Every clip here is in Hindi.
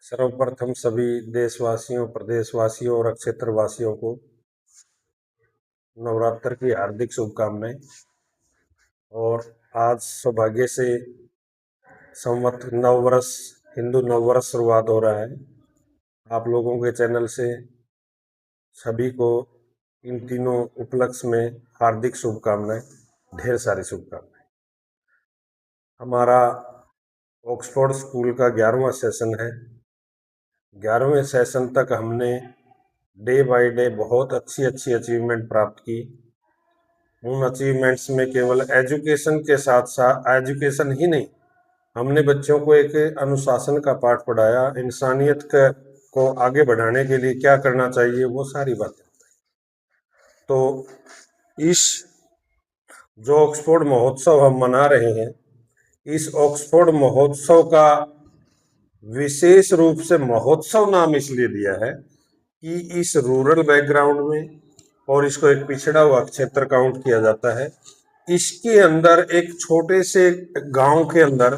सर्वप्रथम सभी देशवासियों, प्रदेशवासियों और क्षेत्रवासियों को नवरात्र की हार्दिक शुभकामनाएं। और आज सौभाग्य से संवत नववर्ष, हिंदू नववर्ष शुरुआत हो रहा है। आप लोगों के चैनल से सभी को इन तीनों उपलक्ष्य में हार्दिक शुभकामनाएं, ढेर सारी शुभकामनाएं। हमारा ऑक्सफोर्ड स्कूल का 11वां सेशन है। 11वें सेशन तक हमने डे बाय डे बहुत अच्छी अचीवमेंट प्राप्त की। उन अचीवमेंट्स में केवल एजुकेशन के साथ साथ एजुकेशन ही नहीं, हमने बच्चों को एक अनुशासन का पाठ पढ़ाया। इंसानियत को आगे बढ़ाने के लिए क्या करना चाहिए, वो सारी बातें। तो इस जो ऑक्सफोर्ड महोत्सव हम मना रहे हैं, इस ऑक्सफोर्ड महोत्सव का विशेष रूप से महोत्सव नाम इसलिए दिया है कि इस रूरल बैकग्राउंड में, और इसको एक पिछड़ा हुआ क्षेत्र काउंट किया जाता है, इसके अंदर एक छोटे से गांव के अंदर,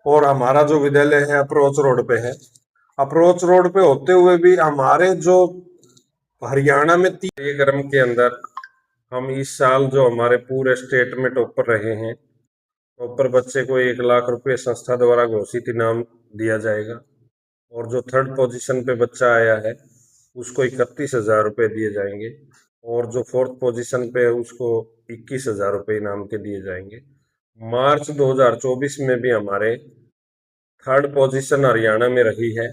और हमारा जो विद्यालय है अप्रोच रोड पे है। अप्रोच रोड पे होते हुए भी हमारे जो हरियाणा में कार्यक्रम के अंदर हम इस साल जो हमारे पूरे स्टेट में टॉपर रहे हैं, टॉपर बच्चे को 1 लाख रुपए संस्था द्वारा घोषित इनाम दिया जाएगा। और जो 3rd पोजीशन पे बच्चा आया है उसको 31,000 रुपये दिए जाएंगे। और जो 4th पोजीशन पे है उसको 21,000 रुपये इनाम के दिए जाएंगे। मार्च 2024 में भी हमारे 3rd पोजीशन हरियाणा में रही है,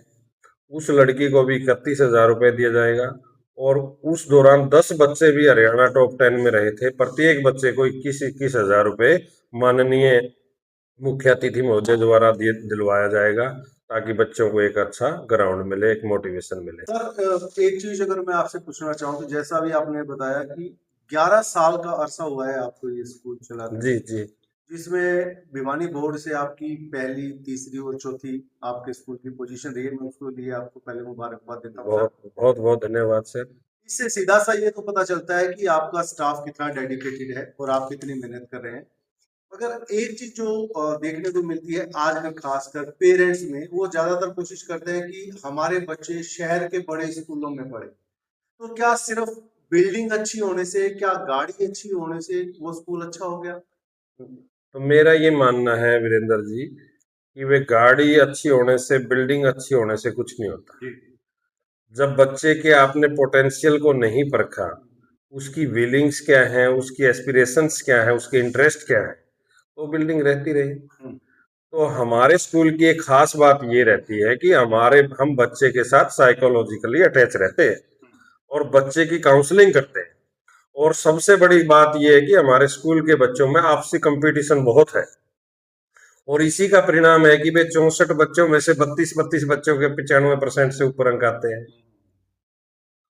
उस लड़की को भी 31,000 रुपये दिया जाएगा। और उस दौरान 10 बच्चे भी हरियाणा टॉप 10 में रहे थे। प्रत्येक बच्चे को 21,000 रुपये माननीय मुख्य अतिथि महोदय द्वारा दिलवाया जाएगा, ताकि बच्चों को एक अच्छा ग्राउंड मिले, एक मोटिवेशन मिले। सर, एक चीज अगर मैं आपसे पूछना चाहूँ तो जैसा भी आपने बताया कि 11 साल का अरसा हुआ है आपको ये स्कूल चलाते जी जी। जिसमें भिवानी बोर्ड से आपकी पहली, तीसरी और चौथी आपके स्कूल की पोजीशन रही है। मैं उसके लिए आपको पहले मुबारकबाद देता हूँ। बहुत बहुत धन्यवाद सर। इससे सीधा सा ये तो पता चलता है कि आपका स्टाफ कितना डेडिकेटेड है और आप कितनी मेहनत कर रहे हैं। मगर एक चीज जो देखने को मिलती है आज में, खासकर पेरेंट्स में, वो ज्यादातर कोशिश करते हैं कि हमारे बच्चे शहर के बड़े स्कूलों में पढ़े। तो क्या सिर्फ बिल्डिंग अच्छी होने से, क्या गाड़ी अच्छी होने से वो स्कूल अच्छा हो गया? तो मेरा ये मानना है वीरेंद्र जी कि वे गाड़ी अच्छी होने से, बिल्डिंग अच्छी होने से कुछ नहीं होता। जब बच्चे के आपने पोटेंशियल को नहीं परखा, उसकी विलिंग्स क्या है, उसकी एस्पिरेशंस क्या है, उसके इंटरेस्ट क्या है, तो बिल्डिंग रहती रही। तो हमारे स्कूल की एक खास बात ये रहती है कि हम बच्चे के साथ साइकोलॉजिकली अटैच रहते हैं और बच्चे की काउंसलिंग करते हैं। और सबसे बड़ी बात यह है कि हमारे स्कूल के बच्चों में आपसी कंपटीशन बहुत है। और इसी का परिणाम है कि वे 64 बच्चों में से 32 बच्चों के 95% से ऊपर अंक आते हैं।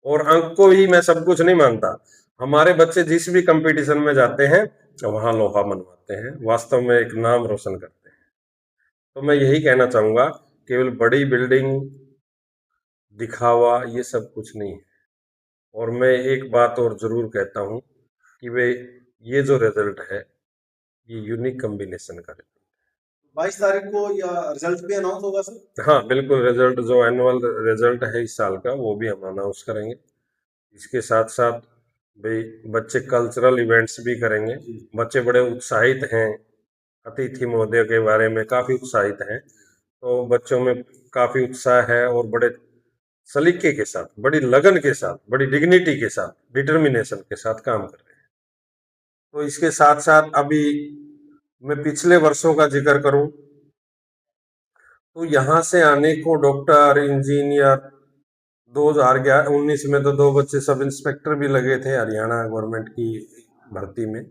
और अंक को ही मैं सब कुछ नहीं मानता। हमारे बच्चे जिस भी कंपटीशन में जाते हैं वहां लोहा मनवाते हैं, वास्तव में एक नाम रोशन करते हैं। तो मैं यही कहना चाहूंगा, केवल बड़ी बिल्डिंग, दिखावा, ये सब कुछ नहीं है। और मैं एक बात और जरूर कहता हूं कि वे ये जो रिजल्ट है, ये यूनिक कॉम्बिनेशन का रिजल्ट। 22 तारीख को या रिजल्ट भी अनाउंस होगा सर? हाँ बिल्कुल, रिजल्ट जो एनुअल रिजल्ट है इस साल का, वो भी हम अनाउंस करेंगे। इसके साथ साथ भाई बच्चे कल्चरल इवेंट्स भी करेंगे। बच्चे बड़े उत्साहित हैं, अतिथि महोदय के बारे में काफी उत्साहित हैं। तो बच्चों में काफी उत्साह है और बड़े सलीके के साथ, बड़ी लगन के साथ, बड़ी डिग्निटी के साथ, डिटर्मिनेशन के साथ काम कर रहे हैं। तो इसके साथ साथ अभी मैं पिछले वर्षों का जिक्र करूं तो यहाँ से आने को डॉक्टर, इंजीनियर, 2019 में तो 2 बच्चे सब इंस्पेक्टर भी लगे थे हरियाणा गवर्नमेंट की भर्ती में।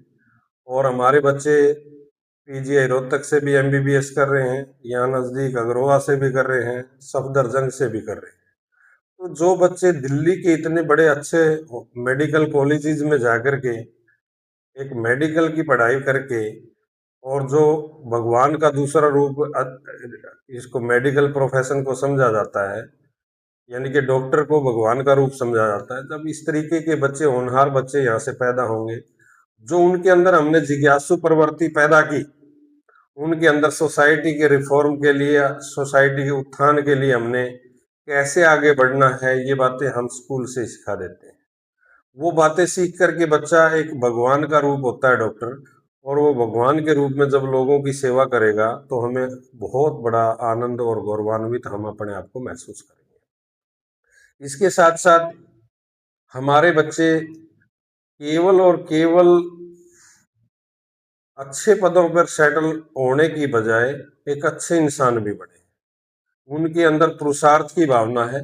और हमारे बच्चे पीजीआई रोहतक से भी एमबीबीएस कर रहे हैं, यहाँ नजदीक अग्रोहा से भी कर रहे हैं, सफदरजंग से भी कर रहे हैं। तो जो बच्चे दिल्ली के इतने बड़े अच्छे मेडिकल कॉलेजेस में जाकर के एक मेडिकल की पढ़ाई करके, और जो भगवान का दूसरा रूप इसको मेडिकल प्रोफेशन को समझा जाता है, यानी कि डॉक्टर को भगवान का रूप समझा जाता है, जब इस तरीके के बच्चे, होनहार बच्चे यहाँ से पैदा होंगे, जो उनके अंदर हमने जिज्ञासु प्रवृत्ति पैदा की, उनके अंदर सोसाइटी के रिफॉर्म के लिए, सोसाइटी के उत्थान के लिए हमने कैसे आगे बढ़ना है, ये बातें हम स्कूल से सिखा देते हैं। वो बातें सीख करके बच्चा एक भगवान का रूप होता है डॉक्टर, और वो भगवान के रूप में जब लोगों की सेवा करेगा तो हमें बहुत बड़ा आनंद और गौरवान्वित हम अपने आप को महसूस करेंगे। इसके साथ साथ हमारे बच्चे केवल और केवल अच्छे पदों पर सेटल होने की बजाय एक अच्छे इंसान भी बने। उनके अंदर पुरुषार्थ की भावना है।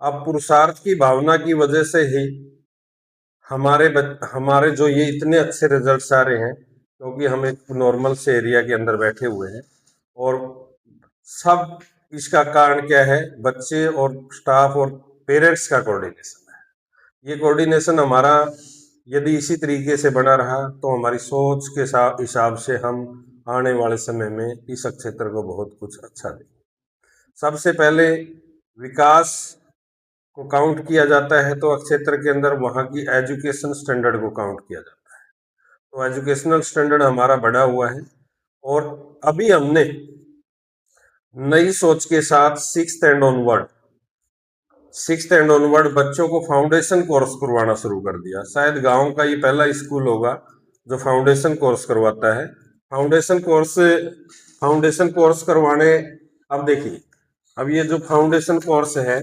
अब पुरुषार्थ की भावना की वजह से ही हमारे जो ये इतने अच्छे रिजल्ट्स आ रहे हैं, क्योंकि हम एक नॉर्मल से एरिया के अंदर बैठे हुए हैं, और सब इसका कारण क्या है? बच्चे और स्टाफ और पेरेंट्स का कोऑर्डिनेशन है। ये कोऑर्डिनेशन हमारा यदि इसी तरीके से बना रहा तो हमारी सोच के हिसाब से हम आने वाले समय में इस क्षेत्र को बहुत कुछ अच्छा देंगे। सबसे पहले विकास को काउंट किया जाता है तो क्षेत्र के अंदर वहाँ की एजुकेशन स्टैंडर्ड को काउंट किया जाता है। तो एजुकेशनल स्टैंडर्ड हमारा बढ़ा हुआ है, और अभी हमने नई सोच के साथ सिक्स्थ एंड ऑनवर्ड बच्चों को फाउंडेशन कोर्स करवाना शुरू कर दिया। शायद गांव का ये पहला स्कूल होगा जो फाउंडेशन कोर्स करवाता है। फाउंडेशन कोर्स करवाने, अब देखिए, अब ये जो फाउंडेशन कोर्स है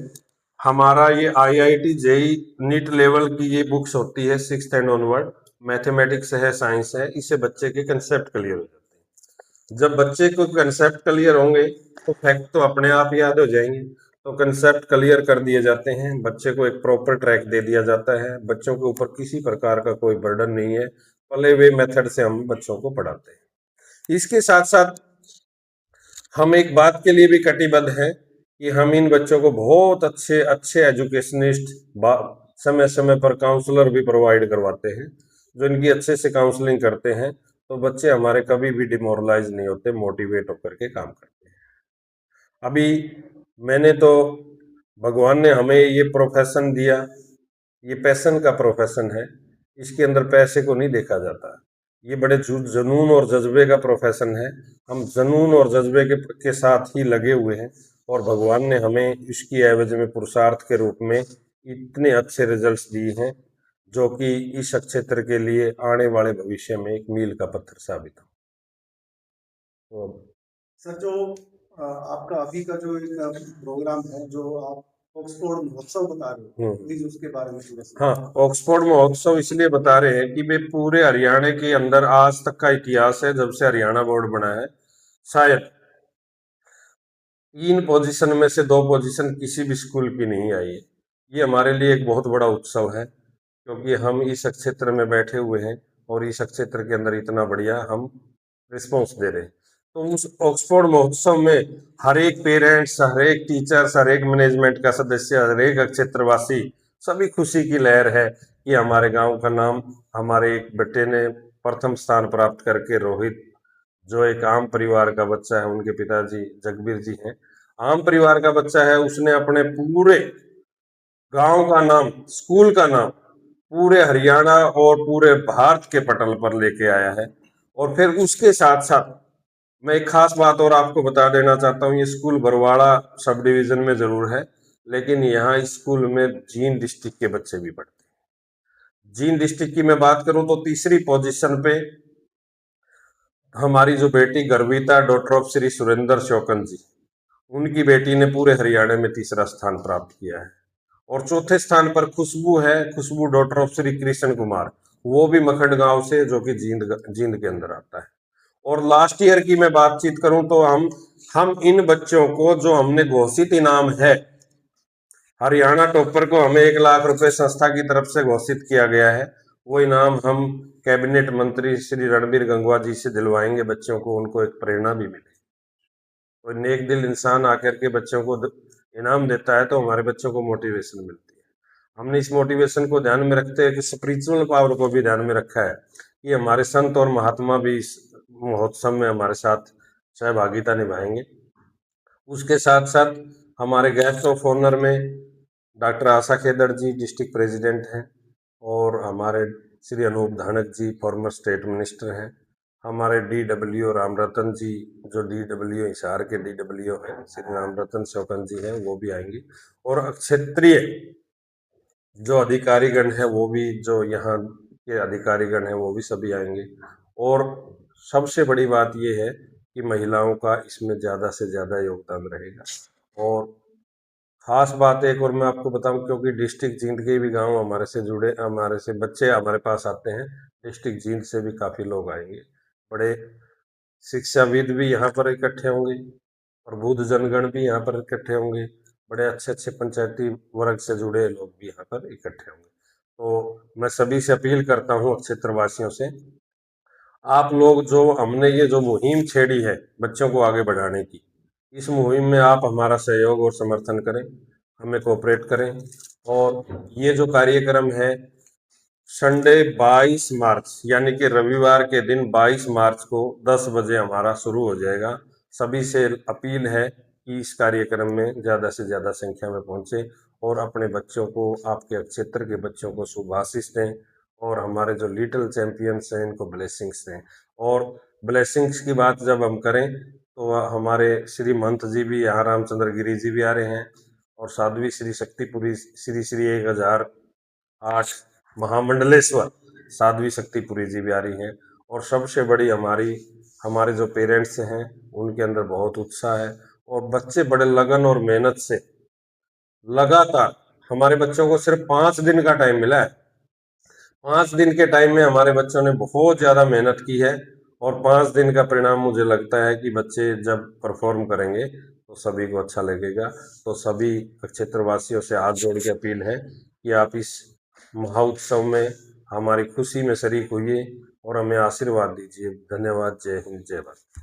हमारा, ये आईआईटी जेई नीट लेवल की ये बुक्स होती है सिक्स्थ एंड ऑनवर्ड, मैथमेटिक्स है, साइंस है, इससे बच्चे के कंसेप्ट क्लियर हो जाते हैं। जब बच्चे को कंसेप्ट क्लियर होंगे तो फैक्ट तो अपने आप याद हो जाएंगे। तो कंसेप्ट क्लियर कर दिए जाते हैं, बच्चे को एक प्रॉपर ट्रैक दे दिया जाता है, बच्चों के ऊपर किसी प्रकार का कोई बर्डन नहीं है, पले वे मेथड से हम बच्चों को पढ़ाते हैं। इसके साथ साथ हम एक बात के लिए भी कटिबद्ध हैं कि हम इन बच्चों को बहुत अच्छे अच्छे एजुकेशनिस्ट, समय समय पर काउंसलर भी प्रोवाइड करवाते हैं, जो इनकी अच्छे से काउंसलिंग करते हैं, तो बच्चे हमारे कभी भी डिमोरलाइज नहीं होते, मोटिवेट होकर के काम करते हैं। अभी मैंने तो, भगवान ने हमें ये प्रोफेशन दिया, ये पैशन का प्रोफेशन है, इसके अंदर पैसे को नहीं देखा जाता। ये बड़े जुनून और जज्बे का प्रोफेशन है। हम जुनून और जज्बे के साथ ही लगे हुए हैं, और भगवान ने हमें इसकी एवज में पुरुषार्थ के रूप में इतने अच्छे रिजल्ट्स दिए हैं, जो कि इस क्षेत्र के लिए आने वाले भविष्य में एक मील का पत्थर साबित हो। तो सर, जो आपका अभी का जो एक प्रोग्राम है, जो आप ऑक्सफोर्ड महोत्सव बता रहे हो, प्लीज उसके बारे में थोड़ा सा। हाँ, ऑक्सफोर्ड महोत्सव इसलिए बता रहे हैं कि वे पूरे हरियाणा के अंदर आज तक का इतिहास है, जब से हरियाणा बोर्ड बना है, शायद 3 पोजीशन में से 2 पोजीशन किसी भी स्कूल की नहीं आई है। ये हमारे लिए एक बहुत बड़ा उत्सव है, क्योंकि हम इस क्षेत्र में बैठे हुए हैं और इस क्षेत्र के अंदर इतना बढ़िया हम रिस्पॉन्स दे रहे हैं। तो उस ऑक्सफोर्ड महोत्सव में हर एक पेरेंट्स, हर एक टीचर्स, हर एक मैनेजमेंट का सदस्य, हर एक क्षेत्रवासी, सभी खुशी की लहर है कि हमारे गांव का नाम, हमारे एक बेटे ने प्रथम स्थान प्राप्त करके, रोहित, जो एक आम परिवार का बच्चा है, उनके पिताजी जगबीर जी हैं, आम परिवार का बच्चा है, उसने अपने पूरे गांव का नाम, स्कूल का नाम पूरे हरियाणा और पूरे भारत के पटल पर लेके आया है। और फिर उसके साथ साथ मैं एक खास बात और आपको बता देना चाहता हूँ, ये स्कूल बरवाड़ा सब डिवीजन में जरूर है, लेकिन यहाँ इस स्कूल में जींद डिस्ट्रिक्ट के बच्चे भी पढ़ते हैं। जींद डिस्ट्रिक्ट की मैं बात करूं तो तीसरी पोजीशन पे हमारी जो बेटी गर्विता, डॉटर ऑफ श्री सुरेंद्र शौकन जी, उनकी बेटी ने पूरे हरियाणा में तीसरा स्थान प्राप्त किया है। और चौथे स्थान पर खुशबू है, खुशबू डॉटर ऑफ श्री कृष्ण कुमार, वो भी मखंड गांव से, जो कि जींद के अंदर आता है। और लास्ट ईयर की मैं बातचीत करूं तो हम इन बच्चों को, जो हमने घोषित इनाम है, हरियाणा टॉपर को हमें 1 लाख रुपए संस्था की तरफ से घोषित किया गया है, वो इनाम हम कैबिनेट मंत्री श्री रणबीर गंगवा जी से दिलवाएंगे बच्चों को, उनको एक प्रेरणा भी मिले। कोई नेक दिल इंसान आकर के बच्चों को इनाम देता है तो हमारे बच्चों को मोटिवेशन मिलती है। हमने इस मोटिवेशन को ध्यान में रखते हुए स्पिरिचुअल पावर को भी ध्यान में रखा है कि हमारे संत और महात्मा भी इस महोत्सव में हमारे साथ सहभागिता निभाएंगे। उसके साथ साथ हमारे गेस्ट ऑफ ऑनर में डॉक्टर आशा खेदड़ जी डिस्ट्रिक्ट प्रेसिडेंट हैं, और हमारे श्री अनूप धानक जी फॉर्मर स्टेट मिनिस्टर हैं, हमारे DW रामरतन जी, जो DW हिसार के DW हैं, श्री रामरतन शौकन जी हैं, वो भी आएंगे। और क्षेत्रीय जो अधिकारीगण है वो भी, जो यहाँ के अधिकारीगण है वो भी सभी आएंगे। और सबसे बड़ी बात ये है कि महिलाओं का इसमें ज्यादा से ज्यादा योगदान रहेगा। और खास बात एक और मैं आपको बताऊं, क्योंकि डिस्ट्रिक्ट जींद के भी गांव हमारे से जुड़े, हमारे से बच्चे हमारे पास आते हैं। डिस्ट्रिक्ट जींद से भी काफी लोग आएंगे। बड़े शिक्षाविद भी यहाँ पर इकट्ठे होंगे और बुद्ध जनगण भी यहाँ पर इकट्ठे होंगे। बड़े अच्छे अच्छे पंचायती वर्ग से जुड़े लोग भी यहाँ पर इकट्ठे होंगे। तो मैं सभी से अपील करता हूँ, क्षेत्रवासियों से, आप लोग जो हमने ये जो मुहिम छेड़ी है बच्चों को आगे बढ़ाने की, इस मुहिम में आप हमारा सहयोग और समर्थन करें, हमें कोऑपरेट करें। और ये जो कार्यक्रम है संडे 22 मार्च यानी कि रविवार के दिन 22 मार्च को 10 बजे हमारा शुरू हो जाएगा। सभी से अपील है कि इस कार्यक्रम में ज़्यादा से ज़्यादा संख्या में पहुंचे और अपने बच्चों को, आपके क्षेत्र के बच्चों को शुभाशीष दें और हमारे जो लिटिल चैंपियंस हैं इनको ब्लेसिंग्स दें। और ब्लेसिंग्स की बात जब हम करें तो हमारे श्री महंत जी भी यहाँ, रामचंद्र गिरी जी भी आ रहे हैं और साध्वी श्री शक्तिपुरी श्री श्री 1008 महामंडलेश्वर साध्वी शक्तिपुरी जी भी आ रही हैं। और सबसे बड़ी हमारे जो पेरेंट्स हैं उनके अंदर बहुत उत्साह है और बच्चे बड़े लगन और मेहनत से लगातार, हमारे बच्चों को सिर्फ 5 दिन का टाइम मिला है। 5 दिन के टाइम में हमारे बच्चों ने बहुत ज्यादा मेहनत की है और 5 दिन का परिणाम मुझे लगता है कि बच्चे जब परफॉर्म करेंगे तो सभी को अच्छा लगेगा। तो सभी क्षेत्रवासियों से हाथ जोड़ के अपील है कि आप इस महोत्सव में हमारी खुशी में शरीक होइए और हमें आशीर्वाद दीजिए। धन्यवाद। जय हिंद, जय भारत।